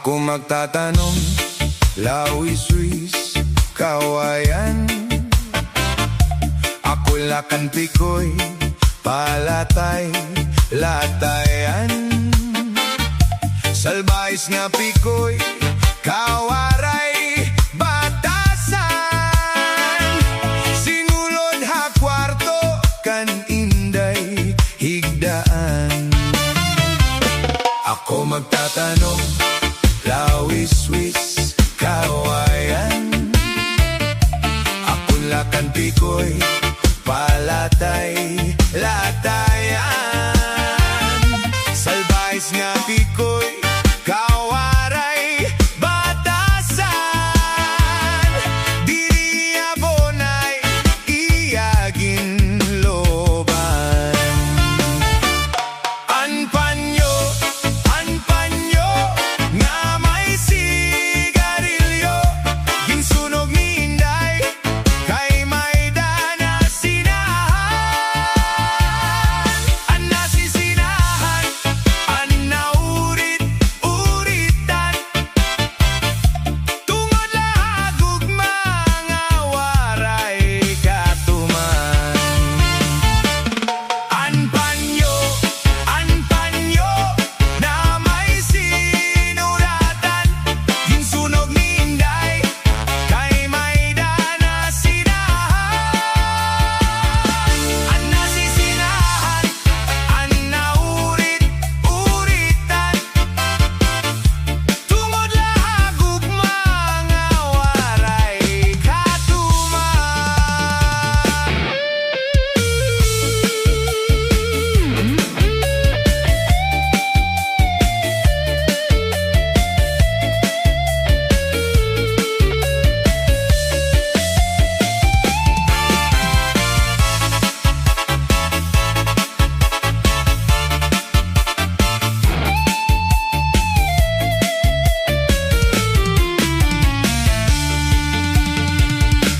Ako magtatanong, lawis-wis, kawayan. Ako lakan pikoy, palatay, latayan. Salbais nga pikoy, kawaray, batasan. Sinulod ha kwarto, kan inday, higdaan. Ako magtatanong, lawis-wis, kawayan. Ako lakan pikoy, palatay, latayan. Salbais nga pikoy, kawaray, batasan. Diri abonay, iyagin loban. Anpanyo, nga may sigarilyo. Ginsunog ni Inday, kay may dana sinahan. Ang nasisinahan, ang naurit-uritan. Tungod lahagog mga waray katuman. Anpanyo, na may sinulatan. Ginsunog ni Inday, kay may dana sinahan. Ang nasisinahan, ang naurit-uritan. Tungod lahagog mga waray katuman.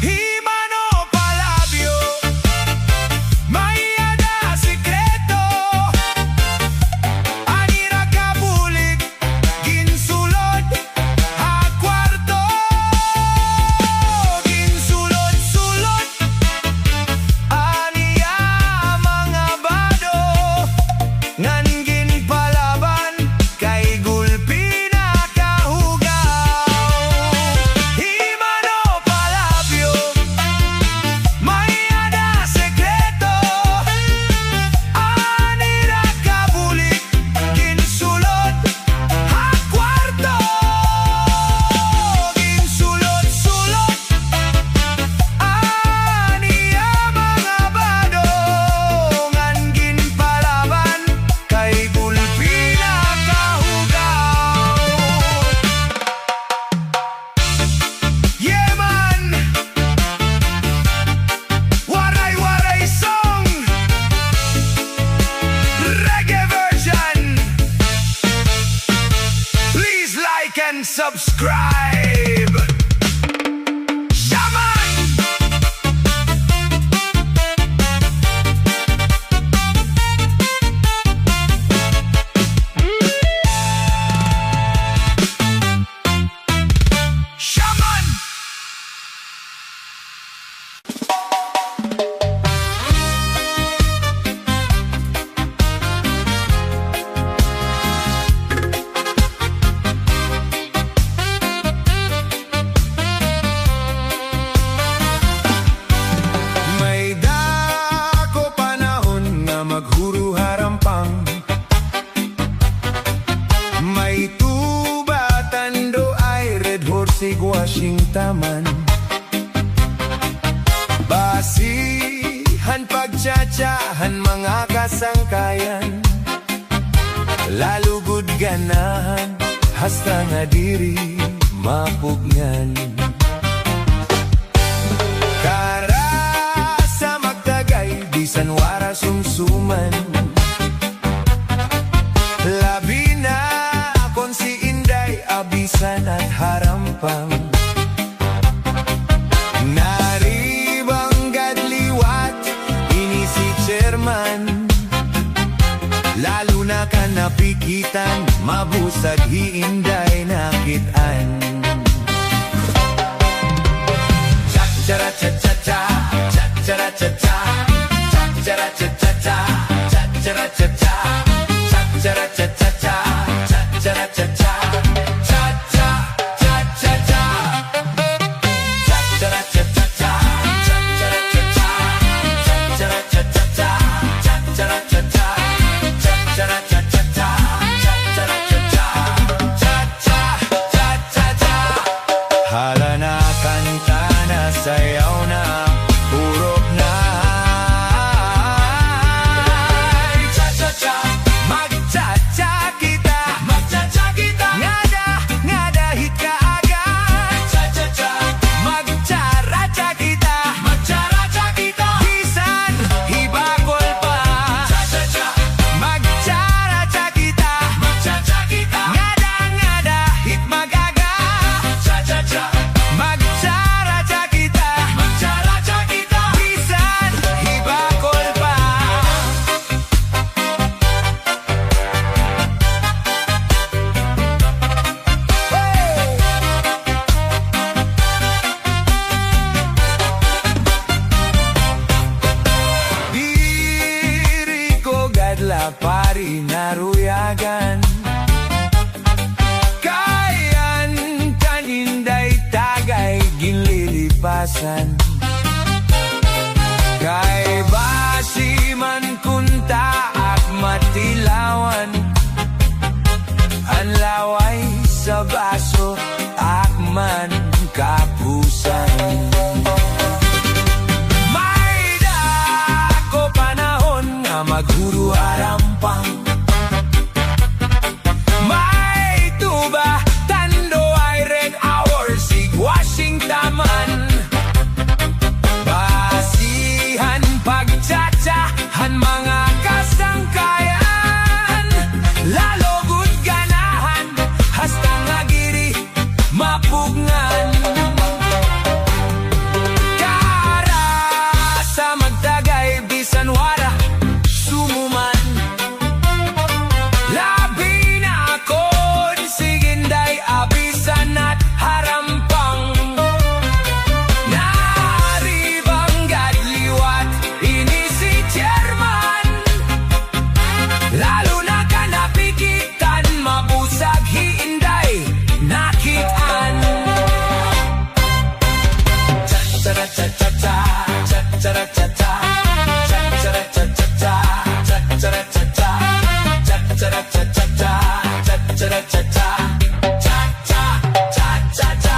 Himano palabyo, may ada sikreto. Anira kabulig, ginsulod ha kwarto. Ginsulod-sulod, aniya mga bado. Ngan ginpalaban, kay gulpi na kahugaw. Himano palabyo, may ada sekreto. Anira kabulig, ginsulod ha kwarto. Ginsulod-sulod, aniya mga bado. Ngan ginpalaban, kay gulpi na kahugaw. Yeah man, waray-waray song, reggae version. Please like and subscribe. Shaman! Shaman! May dako panahon na maghuro harampang. May tubatan do ay red horse washing taman. Basihan pagtsatsahan mga kasangkayan. Lalugod ganahan, hasta nga diri mapugnan. Kara sa magtagay, bisan wara sumsuman. Labi na akon si Inday, abisan at harampang. Naribang gadliwat, ini si chairman. Lalo na ka napikitan, mabusag hiinday nakitaan. Cha-cha-ra-cha-cha-cha, cha-cha-ra-cha-cha, cha-cha-ra-cha-cha-cha, cha-cha-ra-cha-cha, cha-cha-ra-cha-cha-cha, cha-cha-ra-cha-cha, cha-cha-cha-cha-cha, cha-cha-ra-cha-cha-cha, cha-cha-ra-cha-cha, cha-cha-ra-cha-cha-cha, cha-cha-ra-cha-cha, cha-cha-ra-cha-cha-cha, cha-cha-ra-cha-cha, cha-cha-cha-cha. Hala na kanta na, sayaw na, urok na. Cha-cha-cha, mag-cha-cha kita, mag-cha-cha kita. Ngada hit ka agad. Cha-cha-cha, mag-cha-ra-cha kita, mag-cha-ra-cha kita. Bisan hibakol pa. Cha-cha-cha, mag-cha-ra-cha kita, mag-cha-cha kita. Ngada hit magaga. Cha-cha-cha, mag-cha-ra-cha kita, mag-cha-ra-cha kita. Bisan hibakol pa. Diri ko gadla pari naruyagan, kayan kaninday tagay ginlilipasan. Kay basi man kunta at matilawan, ang laway sa baso akman kapusan. May dako panahon nga maghuro arampang, may tuba tando ay red hour sigwashing taman. Basihan pagtsatsahan mga kasangkayan, lalo gud ganahan hasta nga giri mapugngan. Kara sa magtagay bisan wala sumuman, labi na akon siginday abisan at harampang. Naribang gadliwat ini si chairman, lalo na ka napikitan, mabusag hiinday nakitaan. Cha-cha-ra-cha-cha-cha, cha-cha-ra-cha-cha, cha-cha-ra-cha-cha-cha, cha-cha-ra-cha-cha, cha-cha-ra-cha-cha-cha, cha-cha-ra-cha-cha, cha-cha-cha-cha-cha.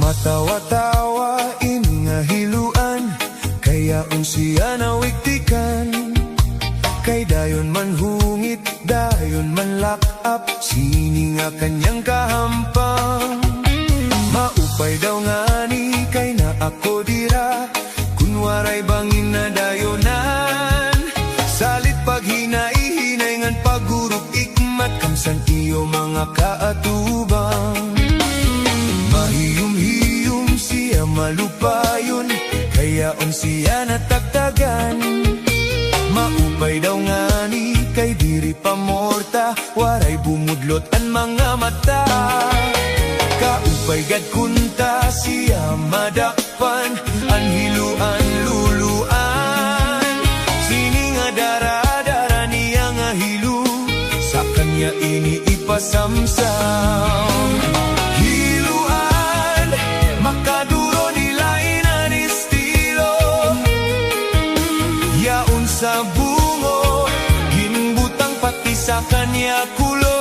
Matawa-tawa ini nga hiluan, kaya unsiya nawiktikan. Kay dayon man hungit, dayon man lock up, sini nga kanyang kahampang. Maupay daw nga ni kay na ako dira, kunwaray bangin na dayonan. Salit paghinay-hinay ngan pagurok ikmat, kamsan iyo mga kaatubang. Mahiyum-hiyum siya malupayon, kaya siya nataktagan. Maupay daw nga ni kay diri pamorta, waray bumudlot ang mga mata. Kaupay gad kunta siya madakpan, ang hiluan luluan. Sini nga dara-dara niya masamsam. Hiluan, makaduro nilainan estilo. Yaon sa bungo, ginbutang pati sa kanya kulo.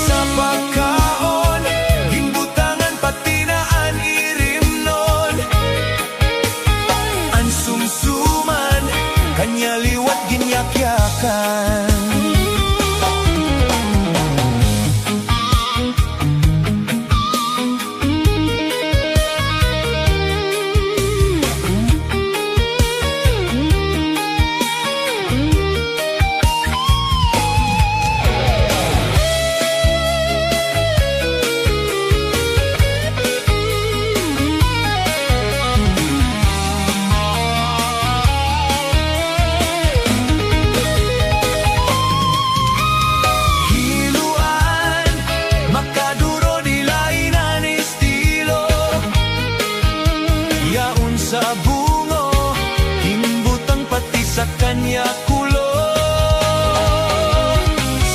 Sa pagkaon, ginbutangan pati na an irimnon. Ang sumsuman, kanya liwat ginyakyakan. Sa bungo, himbutang pati sa kanya kulo.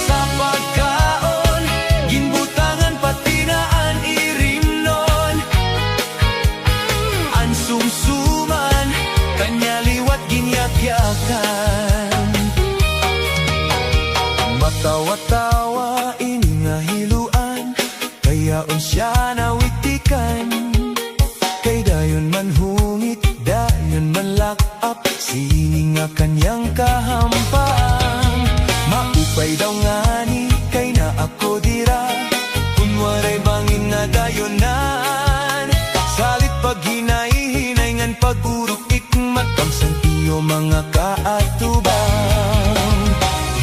Sa pagkaon, ginbutangan pati na an irimnon. Ang sumsuman, kanya liwat ginyakyakan. Matawa-tawa ini nga hiluan, kayaon siya nawitikan. Kay dayon man hungit, dayon man lock up, sini nga kanyang kahampang. Maupay daw ngani, kay na ako dira, kunwaray bangin nga dayonan. Salit pag hinay-hinay ngan pag-urok ikmat, kamsan iyo mga kaatubang.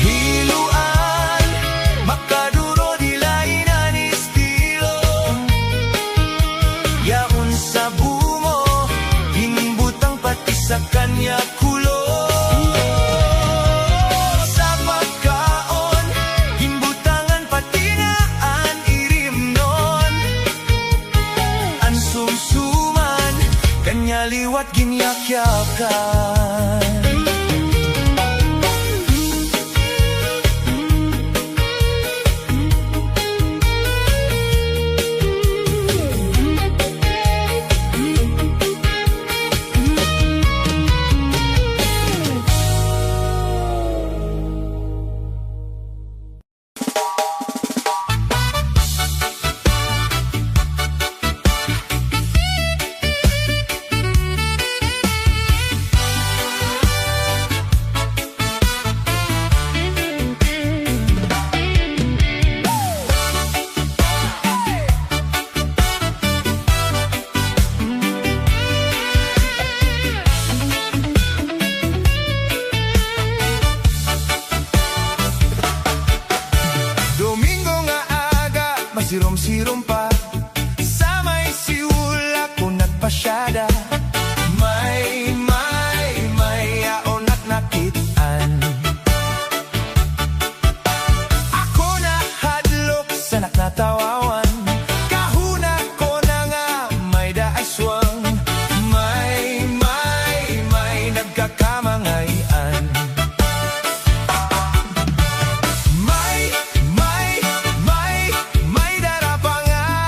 Hiluan, makaduro dilainan estilo. Yaon sa bungo, ginbutang pati sa kanya kulo. Sa pagkaon, ginbutangan pati na an irimnon. Ang sumsuman, kanya liwat ginyakyakan. Sirom-sirom pa sa may siul ako nagpasyada. May yaon at nakitaan. Ako na hadlok sa naknatawawan. Kahuna ko na nga may daaswang. May nagkakamangayan. May darapangan.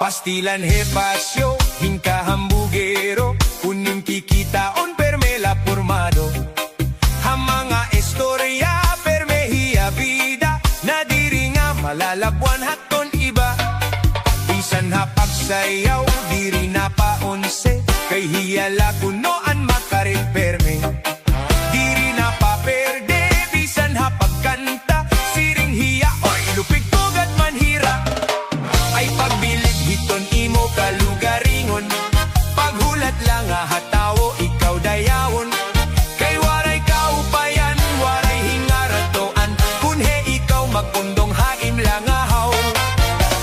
Pastilan hepasyo, hinka hambugero, kuning kikitaon permela formado. Ang mga istorya permehiya bida, na diri nga malalabuan haton iba. Bisan hapagsayaw, diri na paonse, kay hiyala kunoan makarit perme. Diri na paperde, bisan hapagkanta, siring hiya, oy lupig tugat manhira. Ay pagbilid hiton imo kalugaringon, paghulat lang hatawo ikaw dayawon. Kay waray kaupayan, waray hingaratoan, kunhe ikaw magpundong haim lang ahaw.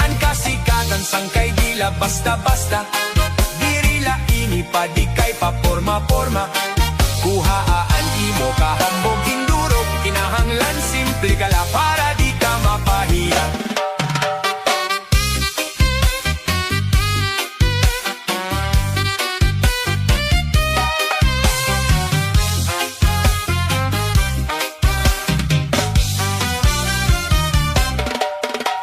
An kasikatan sangkay dila basta-basta, diri la ini pa di kay paporma-porma. Kuhaan imo kahambog hindurok, kinahanglan simple kala para di ka mapahiya.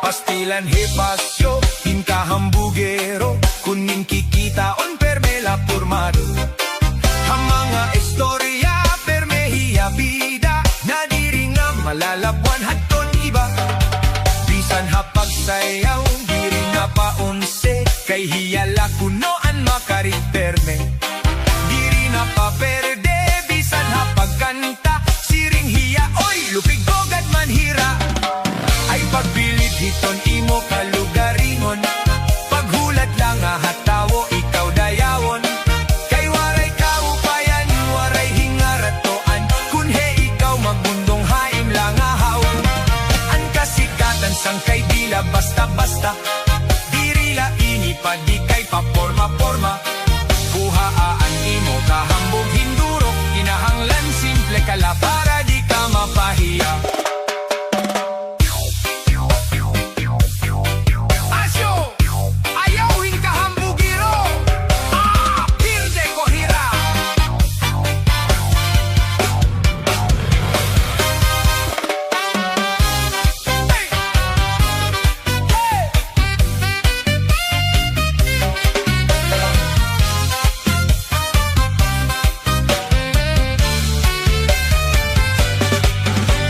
Pastilan hepasyo, hinka hambugero, kuning kikitaon permela formado. Ang mga istorya permehiya bida, na diri nga malalabuan haton iba. Bisan hapagsayaw, diri nga paonse, kay hiyala kunoan makarit perme. Diri na paperde, bisan hapagkanta, siring hiya, oy lupig tugat manhira. Ay pagbilid hiton imo kalugaringon, paghulat lang hatawo ikaw dayawon. Kay waray kaupayan, waray hingaratoan, kunhe ikaw magbundong haim lang ahaw. An kasikatan sangkay dila basta-basta, diri la ini pa di kay paporma-porma. Kuhaan imo kahambog hindurok, kinahanglan simple kala para di ka mapahiya.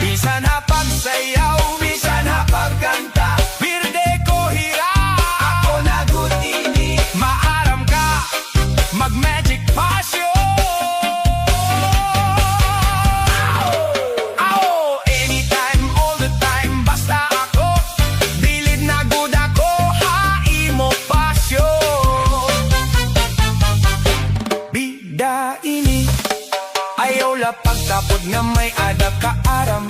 Bisan hapagsayaw, bisan hapagkanta, pirde ko hira. Ako nagutini, maaram ka, mag-magic passion. Anytime, all the time, basta ako, bilid na good ako, haimo passion. Bida ini, ayaw la pagtapod nga may ada ka aram,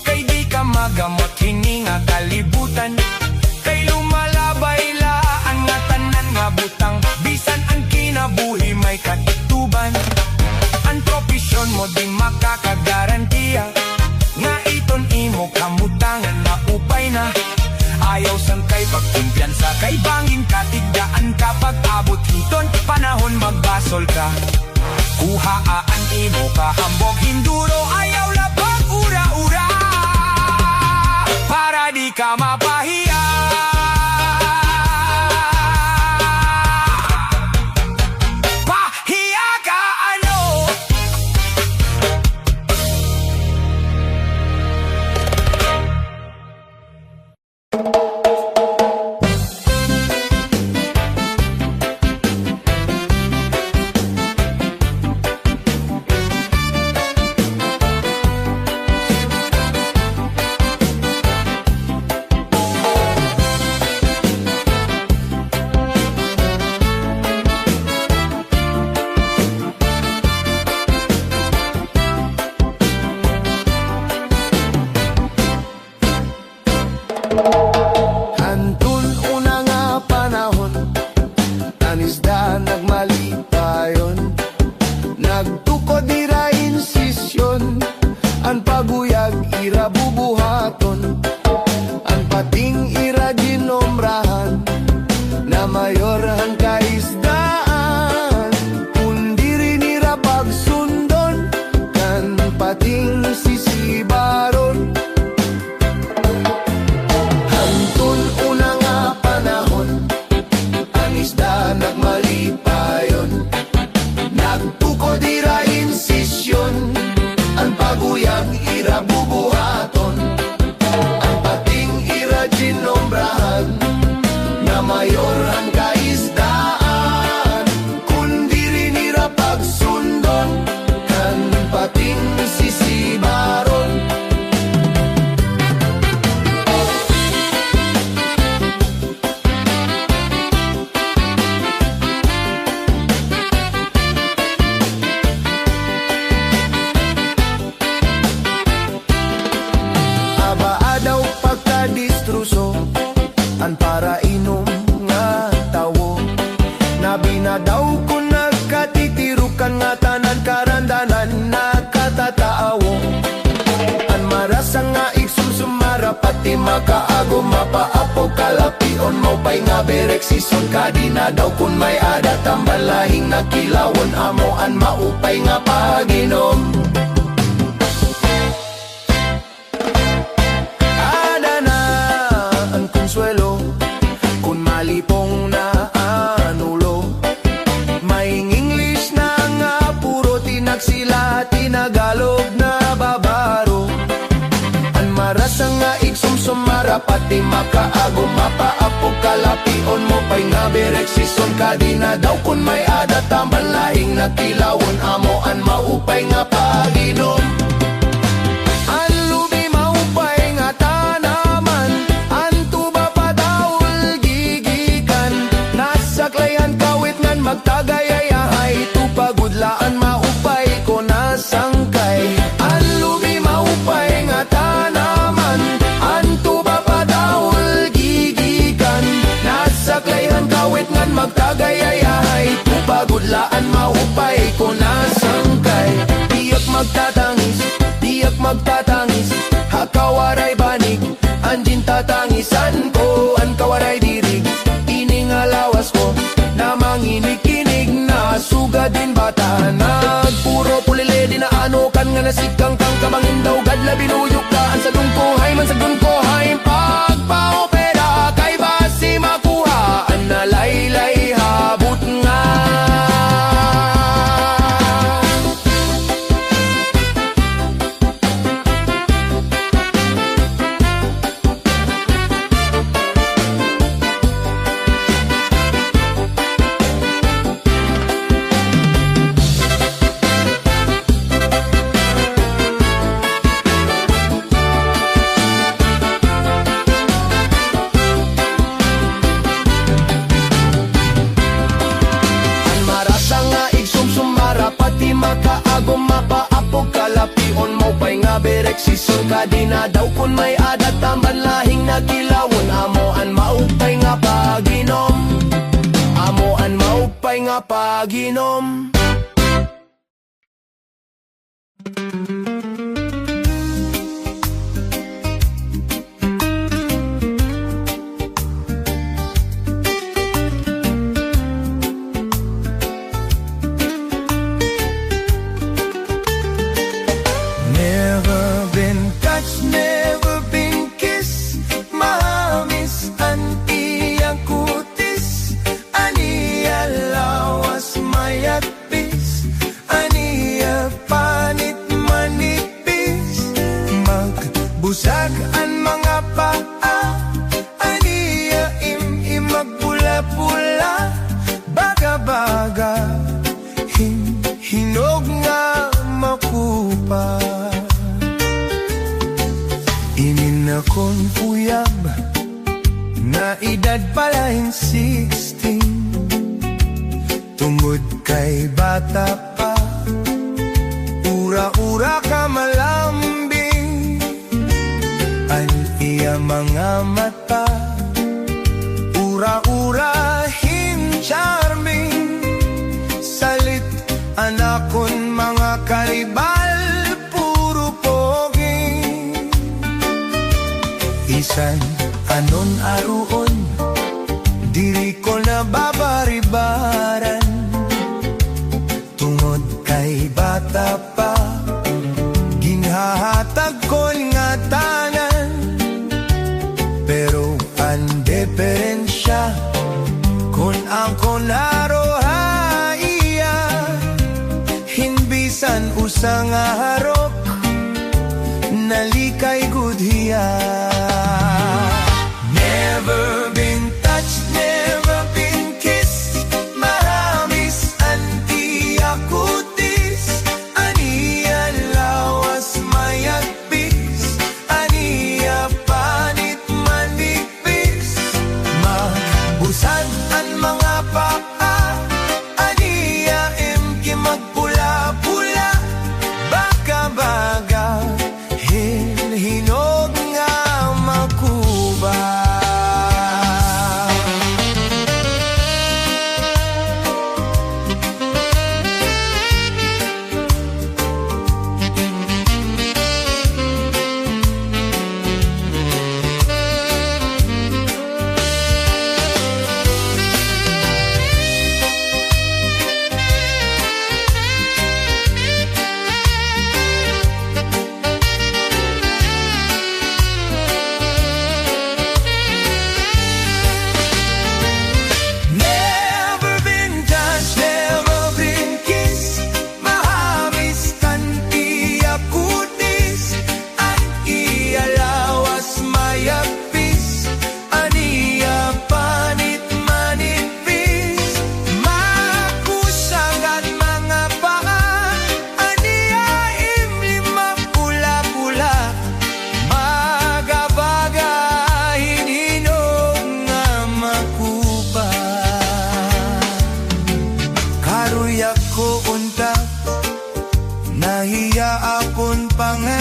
kay di ka magamot hini nga kalibutan. Kay lumalabay laan nga tanan nga butang, bisan ang kinabuhi may katituban. Ang profesyon mo di makakagarantiya, nga iton imo kamutangan na upay na. Ayaw sangkay pagkumpiyansa, kay bangin katigdaan kapag abot hiton panahon magbasol ka. Kuhaan imo kahambog hinduro, ayaw la pag-ura-ura, para di ka mapahiya. Pahiya ka ano? Hantun una nga panahon, tanisda nagmalipayon, nagtukod ira insisyon, ang paguyag ira bubuhaton, ang pating ira ginomrahan, na mayor ang kaisdaan, kundi rin ira pagsundon, kan pating sisibaron. Hantun una nga panahon, mayor ang kaisdaan, kundi rin ira pagsundon kan pating sisibaron. Abaadaw pagkadistruso an para inom nga tawo, nabinadaw ko nagkatitirukan nga tanan karandanan nakatataawo. An marasa nga igsusumara pati makaago mapaapo kalapion mo pay nga berek sison kadina daw kun may adat ang balahing nakilawon amo an maupay nga paginom. Konsuelo, kung malipong na anulo, may English na nga puro tinagsila, tinagalog na babaro. An marasa nga igsumsumara pati makaago mapaapo kalapion mo pay nga berek sison kadina daw kun may adat ang balahing nakilawon amo an maupay nga paginom. Magtagayayahay tupagudlaan maupay ko nasangkay. Ang lubi maupay nga tanaman, ang tuba padahol gigikan. Nasaklayhan kawit ngan magtagayayahay tupagudlaan maupay ko nasangkay. Diyak magtatangis, hakawaray banig, anjin tatangisan ko, an kawaray dirig, ining alawas ko na manginig-kinig na sugad din bata. Nagpuro pulile di na ano kan nga nasikang kang kabangin daw gadla binuyok ka an sa dungkohay man sa dungkohay pagpaopera kay basi makuha an nalaylay habot nga. Makaago mapaapo kalapion mo pay nga berek sison kadina daw kun may adat ang banlahing nakilawon amo an maupay nga paginom, amo an maupay nga paginom. Never been kissed, mamis an iyang kutis, aniya lawas mayat pis, aniya panit manipis, magbusag an mga paa, aniya magbula-bula, baga-baga, hinog nga makupa. Ininakon puyab na edad palahin 16, tungod kay bata pa, ura-ura ka malambing, ang iya mga mata, ura-ura him charming, salit anakon mga karibal, isan anon aruon, diri ko na babaribaran, tungod kay bata pa, ginhahatag ko nga tanan, pero ang diferensya, kung ang konaro haiya, hinbisan usang harok, nalikay gudhiya. Never been touched, never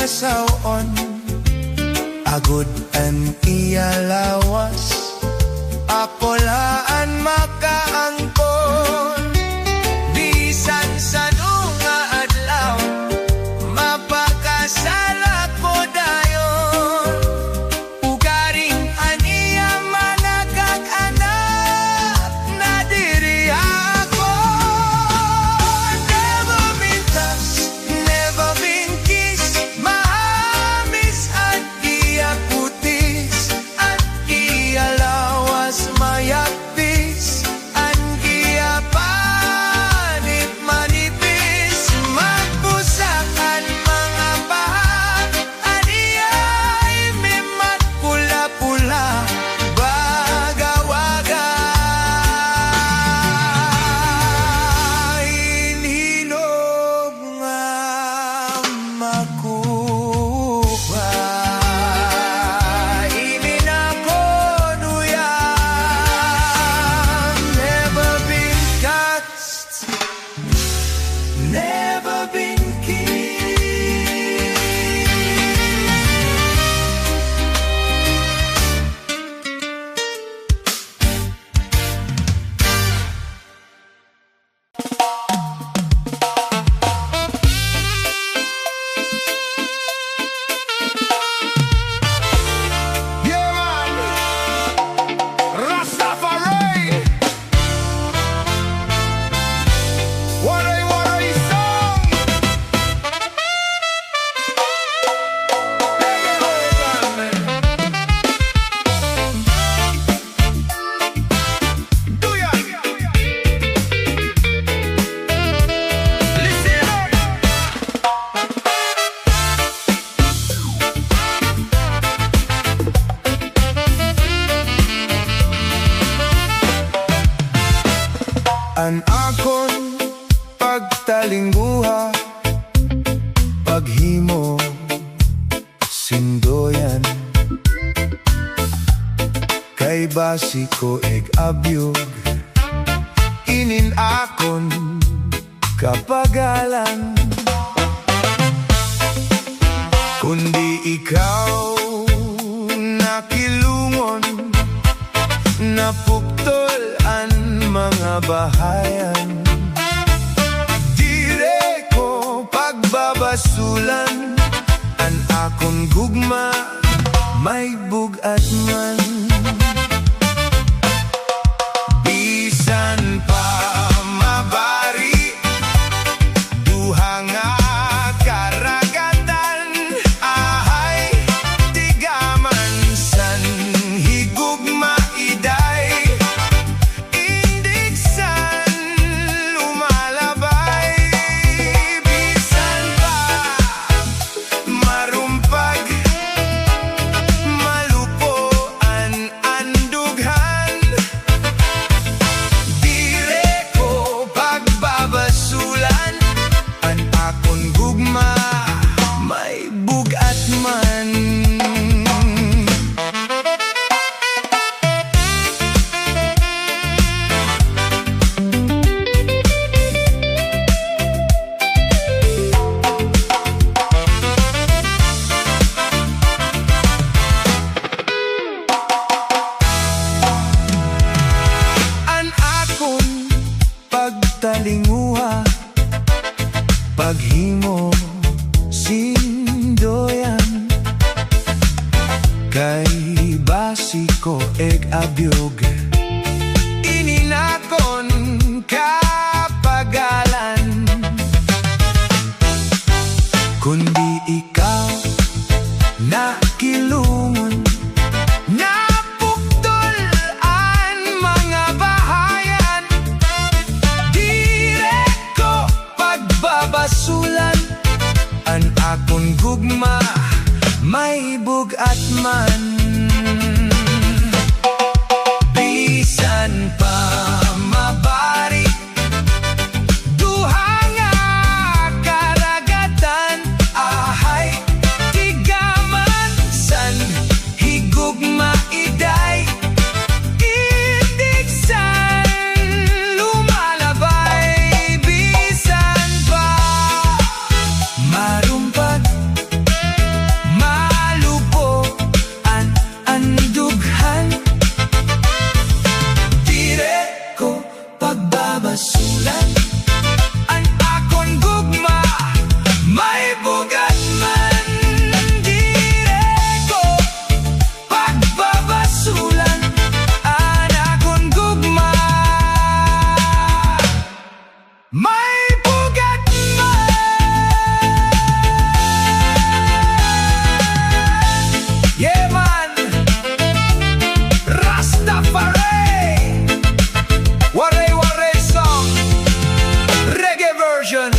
saon, agud an iya lawas, ako laan makaangkon. Bisan sa nga adlaw, mapakasala ko dayon. Ugaring aniya managag-anak, na diri ako. Never been touched, never been kissed, mahamis at iya putis, at iya lawas mayaktis, an iya panit manipis, magpusakan mga bahat, an iya imimat pula-pula, bagawaga. Inilog nga makuha, never been touched, never been kissed. Yeah, man. Rastafari. What a song. Take it over, man. Do ya? Listen up. An akon pagtalingguha, paghimo sindoyan, kay basiko eg abyog, inin akon kapagalan. Kundi ikaw nakilungon, napuktol ang mga bahayan. Dire ko pagbabasulan, an akong gugma may bugat man. Bisan pa mabari, duha nga karagatan, ahay tigaman san higugma iday, indiksan lumalabay. Bisan pa marumpag, malupoan ang dughan, dire ko pagbabasulan, an akon gugma may bugat man. An akon pagtalinguha, paghimo sindoyan, kay basiko eg abyog, ininakon kapagalan. Kundi ikaw nakilungon, napuktol ang mga bahayan. Dire ko pagbabasulan, an akong gugma may bugat man. Bisan pa mabari, duha nga karagatan, ahay tigaman san higugma iday, indiksan lumalabay. Bisan pa marumpag, masulat ang akon gugma. May bugat man direko pagbabasulan ang akon gugma. May bugat man. Yeah man, Rastafari. Waray song, reggae version.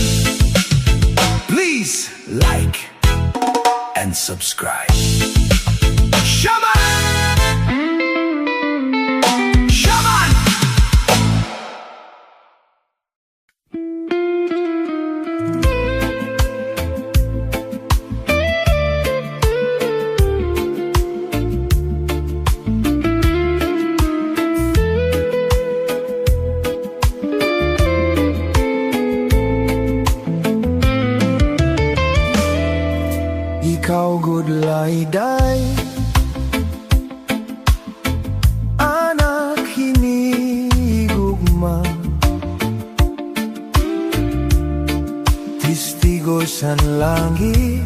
Please like and subscribe. Shaman! Shaman! Ikaw gudlay day, anak hinigugma, testigo sa langit,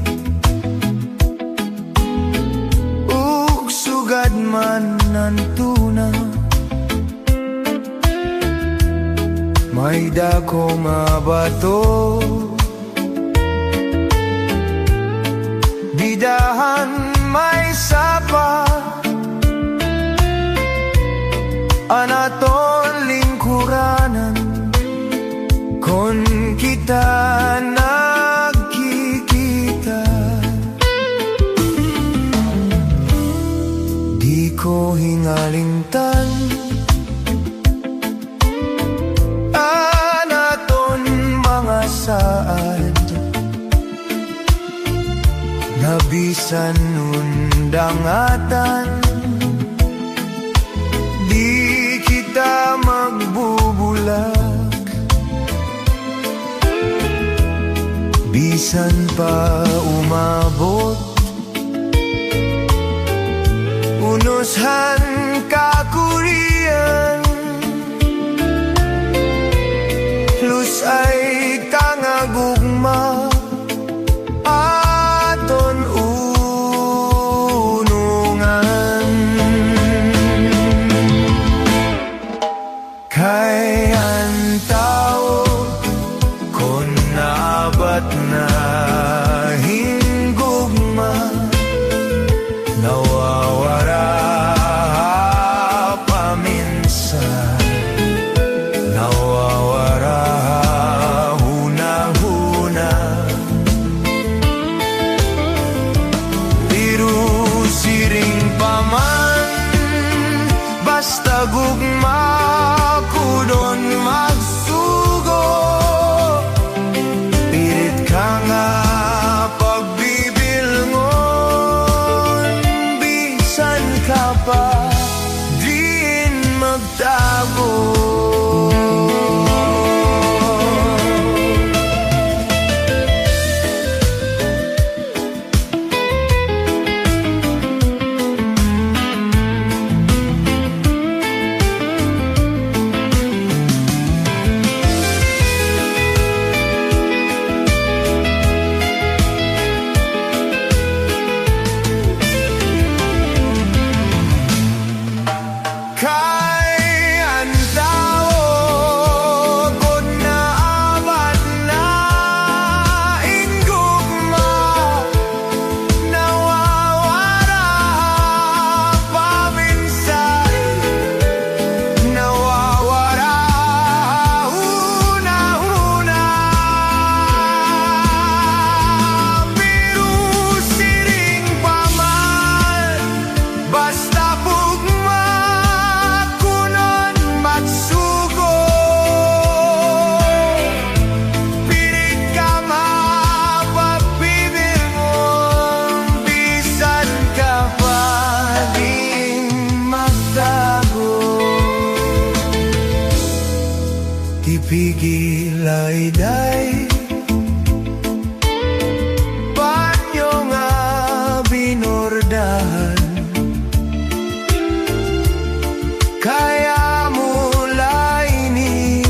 ug sugad man nantuna. May dako nga bato, bidahan may sapa, anaton lingkuranan, kon kita nagkikita. Di ko hingalingtan anaton mga saad, nabisan undangatan. Di kita magbubulag, bisan pa umabot, unushan kakurian. Plus ay kangagugma aton unungan. Kay ang tao kon naabat na hinggugma, nawawara paminsan, nawawara huna-huna. Biru siring paman, basta gugma kudon magsugo. Pilit ka nga pagbibilngon, bisan ka pa din magtago. Kay ang tao kung naabat na inggugma, nawawara paminsan, nawawara huna-huna. Pero siring paman, basta pugma kunon magsugo. Pilit ka mapapibigong, bisan ka pa din magtago. Tipigil ay day, banyo nga binordahan. Kaya mo laini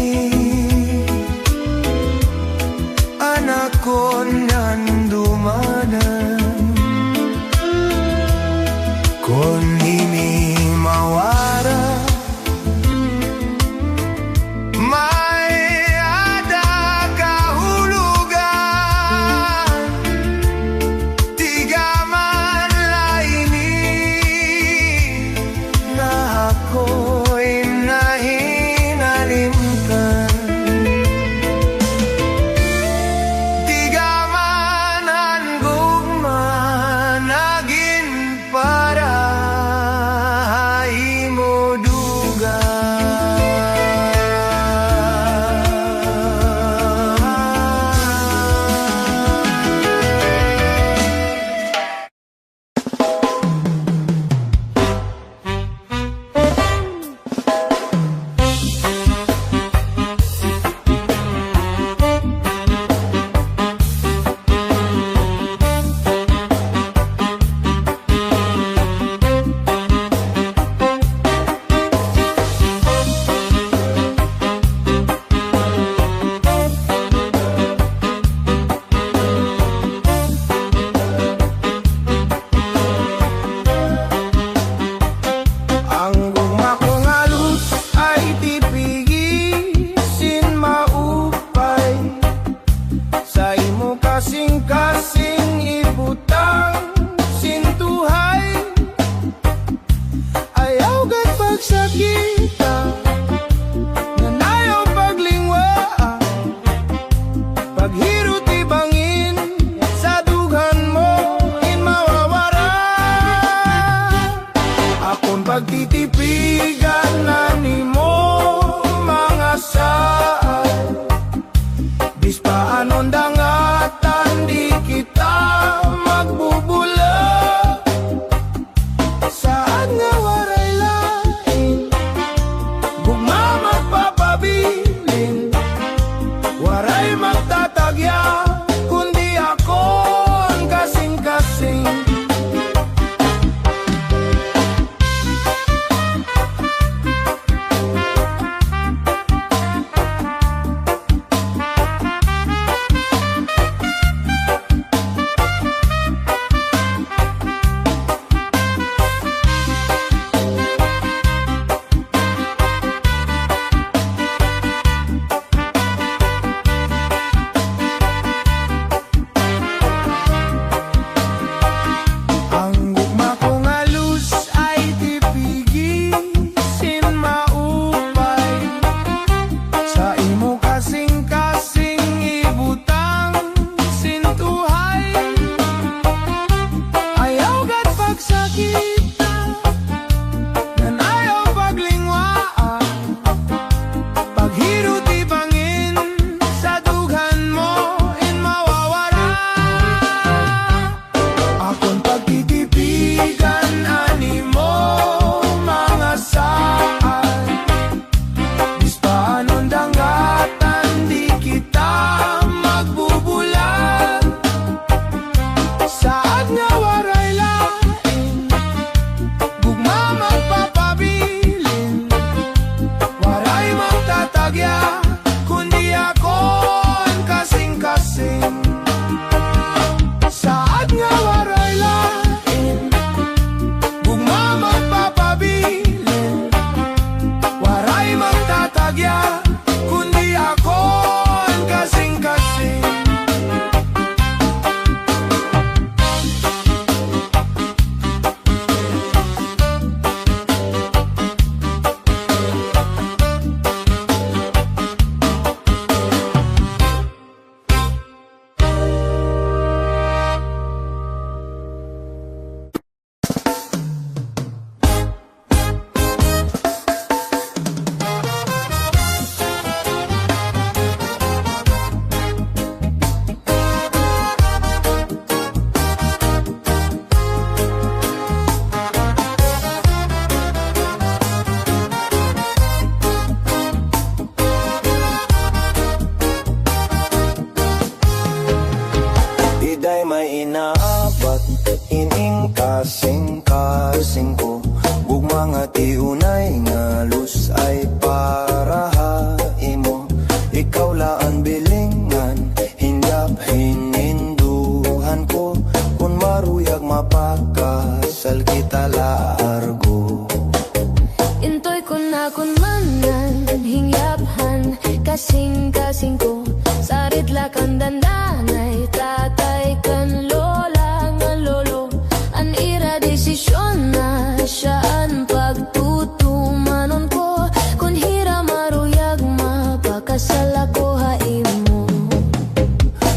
singko sarit la kan dandanay tatay kan lola nga lolo an ira desisyon na siyaan pagtutumanon ko kun hira maruyag mapakasal ako haimo.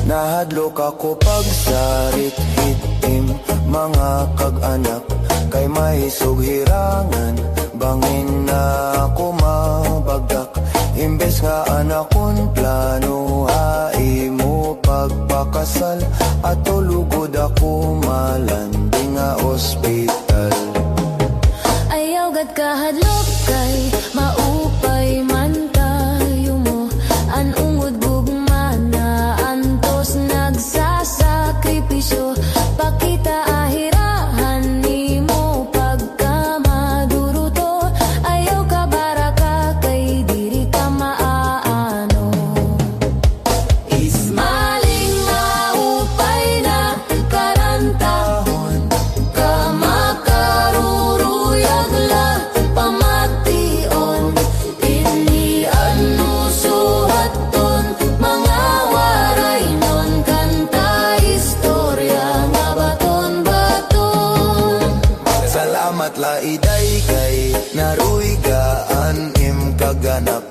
Nahadlok ako pagsarit hitim mga kag-anak kay may sughirangan bangin na ako mabagdak imbes nga anakon plano haimo pagpakasal at lugod ako malanding nga ospital. Ayaw gad kahadlok kay maupay man tayo mo an ungod gugma na antos nagsasakripisyo pakita ahirahan nimo pagka maduruto ayaw ka baraka kay diri ka maaano. Ismaling maupay na karantahon ka makaruruyag la pamation inian mo suhaton mga waray non kanta istorya nga baton-baton. Salamat la iday kay naruigaan im kaganak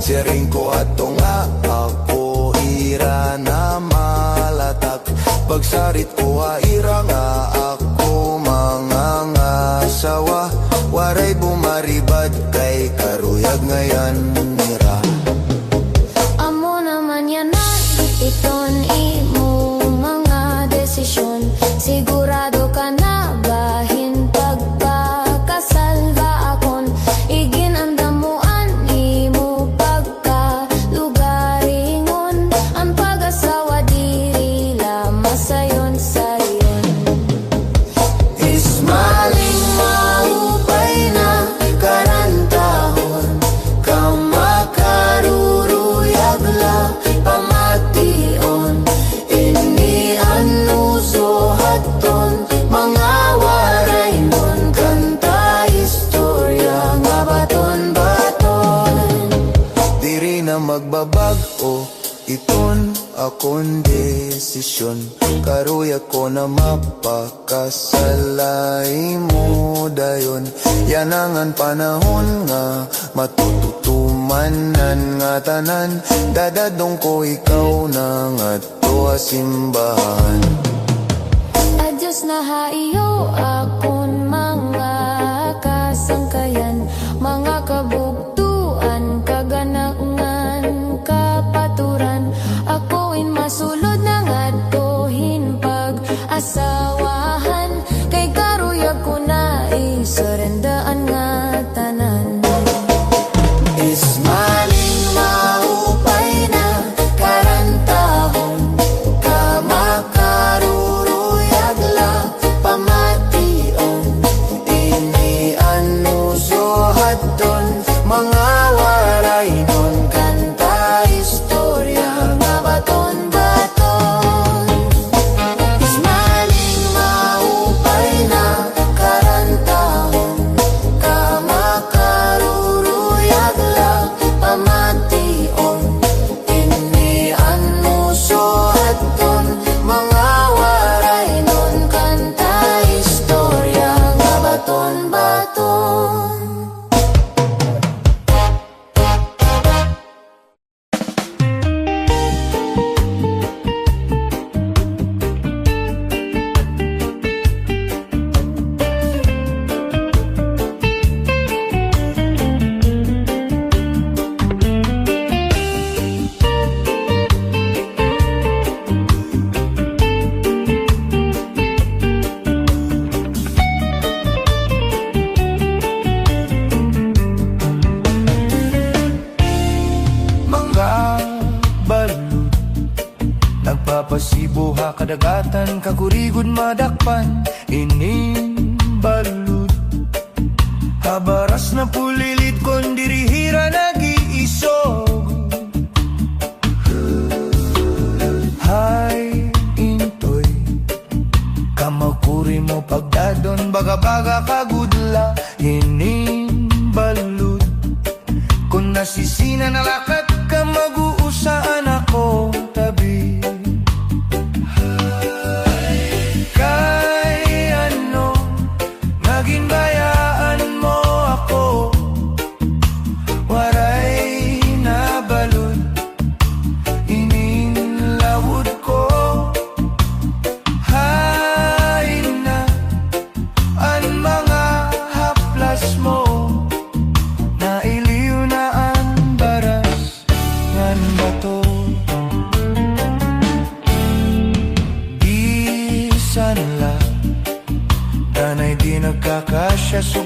siring ko ato nga ako ira na malatak pagsarit ko ira nga ako mga ngasawa waray bumaribad kay karuyag ngayon nira. Amo naman yan na iton imo mga desisyon sigurado ka na bahin pagpakasal ba akon iginandamuan imo pagkalugaringon ang pag-asawa diri lama sayon sayon. Ismaling maupay na karantahon ka makaruruyag la pamation inian mo suhaton mga waray nun kanta istorya nga baton-baton. Diri na magbabag-o iton akong desisyon karuyag ko na mapakasalay mo dayon yanangan panahon nga matututumanan nga tanan dadadong ko ikaw na nga to simbahan. Adyos na haiyo akon mga kasangkayan mga kabugtuan kaganangan kapaturan ako'y masulod na ngadtohin pag-asawahan kay karuyag ko na isurendaan nga tanan. Ismaling maupay na karantahon ka makaruruyag la pamation inian mo suhaton mga waray nun kanta istorya nga baton-baton. Ismaling maupay na karantahon ka makaruruyag la pamation inian mo suhaton mga waray nun kanta istorya nga baton-baton. Nagpapasibo ha kadagatan kagurigod madakpan ining balud habaras na pulilit kon dirihira nag-iisog. Hay intoy kamakuri mo pagdadon baga-baga kagudla ining balud kun nasisina nalakat ka mag-uusaan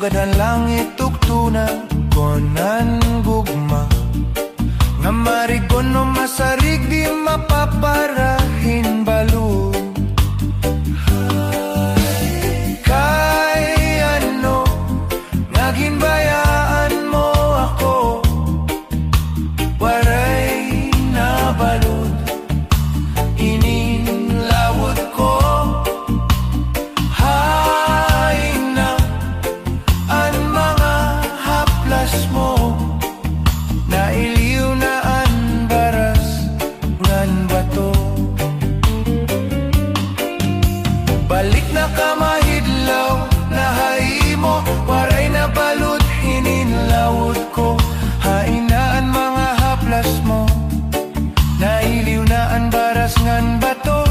Sugadan langit tuktunan konan gugma nga marigon no masarig di mapaparahin balud. Kay ano nga ginbayaan mo ako, waray na balud ininlawot ko. Hay na ang mga haplas mo, nailiw na ang baras ngan bato. Balik na kamahidlaw na haimo, waray na balud hininlawod ko. Hain na ang mga haplas mo, nailiw na ang baras ngan bato.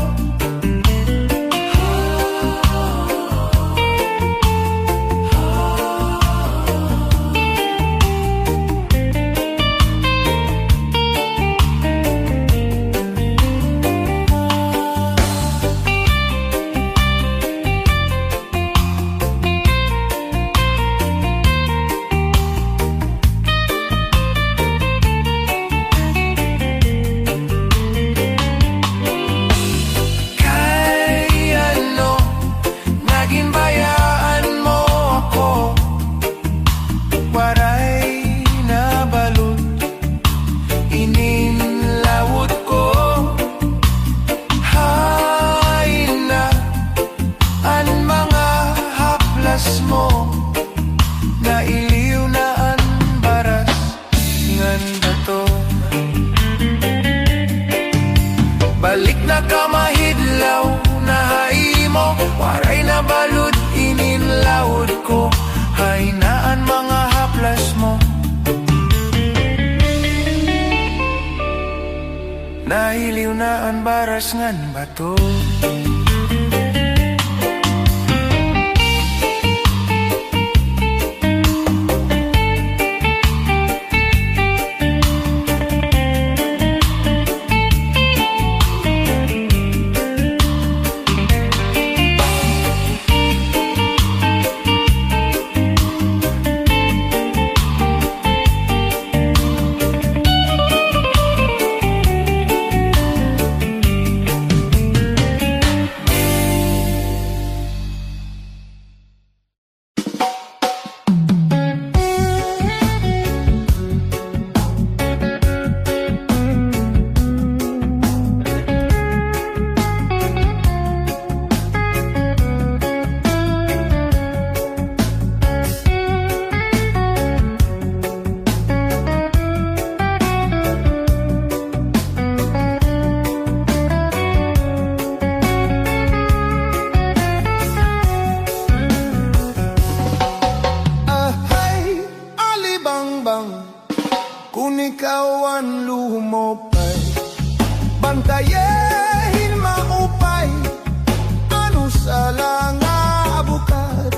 Nailiw na ang baras ngan bato. Balik na kamahidlaw na haimo, waray na balud ininlawod ko. Hay na ang mga haplas mo, nailiw na ang baras ngan bato. Kung ikaw ang lumopay, bantayehin maupay, ano sa langa abukad.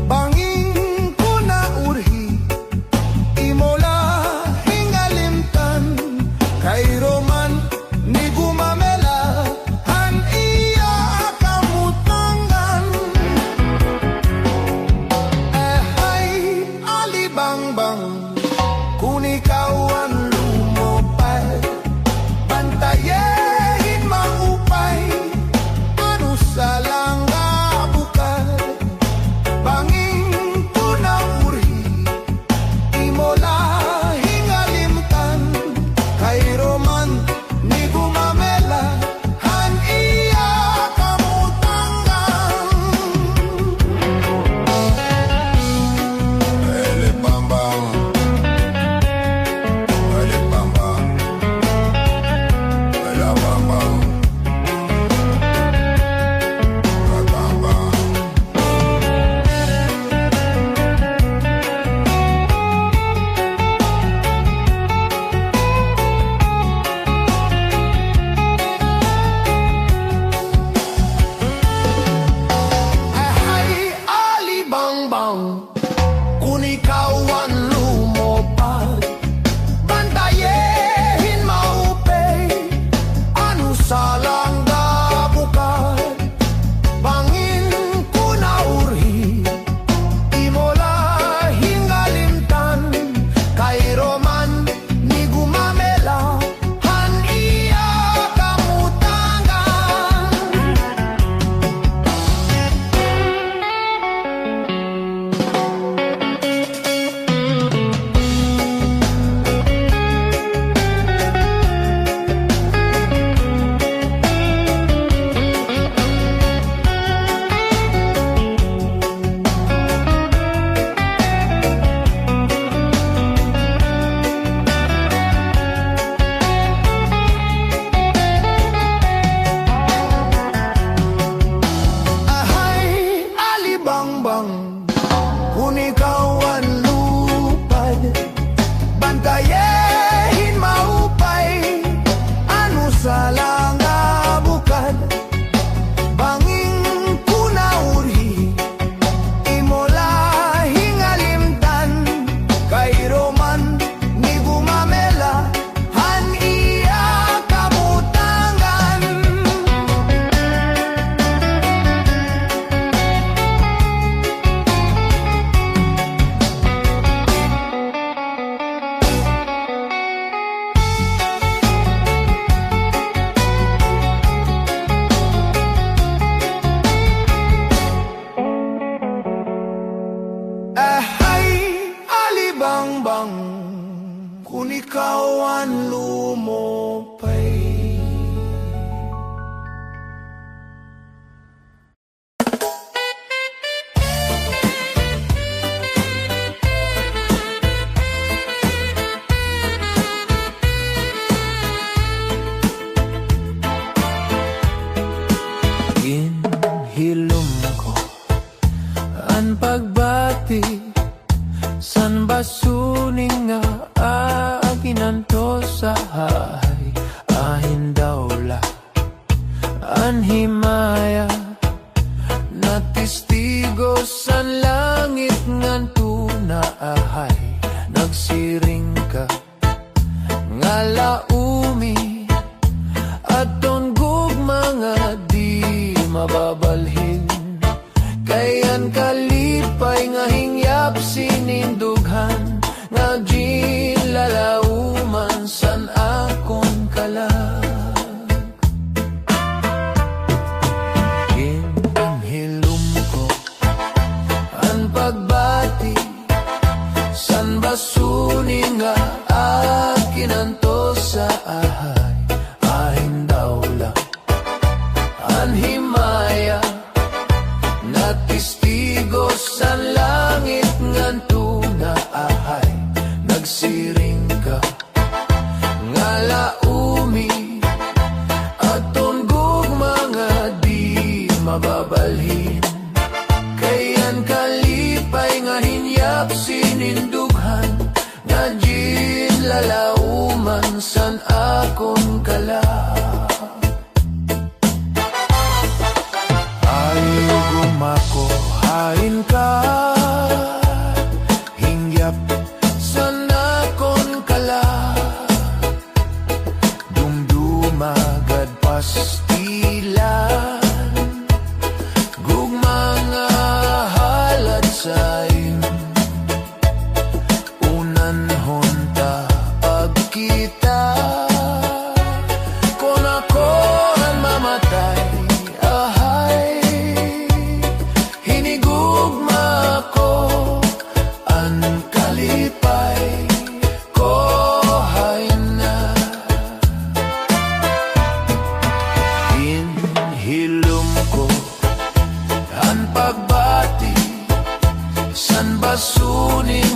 Banging ko na urhi, imola hingalimtan, kay Roman ni gumamela, han iya kamutangan. Hay alibangbang, kung ikaw ang lumopay, bantayehin buwan lumupay. Ginhilom ko ang pagbati san basuning nga aginanto sa hay ahin daula an himaya na testigo san langit ngan tunaahay nagsiring ka nga laumi aton gugma nga di mababalhin kayan kalipay nga hingyap sinindughan nga ginlalauman san akon kalag ginhilom ko ang pagbati san basuning nga akinanto sa ahay ahin daula an himaya na testigo sa langit ngan tunaahay nagsiring ka nga laumi aton gugma nga di mababalhin kayan kalipay nga hinyap sinindughan nga ginlalauman san akon kalag ayaw gumako hain ka hingyap san akon kalag dumdumagad pastilan gugma nga halad sa'yo unan honta agkita kung ako ang mamatay ahay hinigugma ko ang kalipay ko hay na hinhilom ko ang pagbati san basuning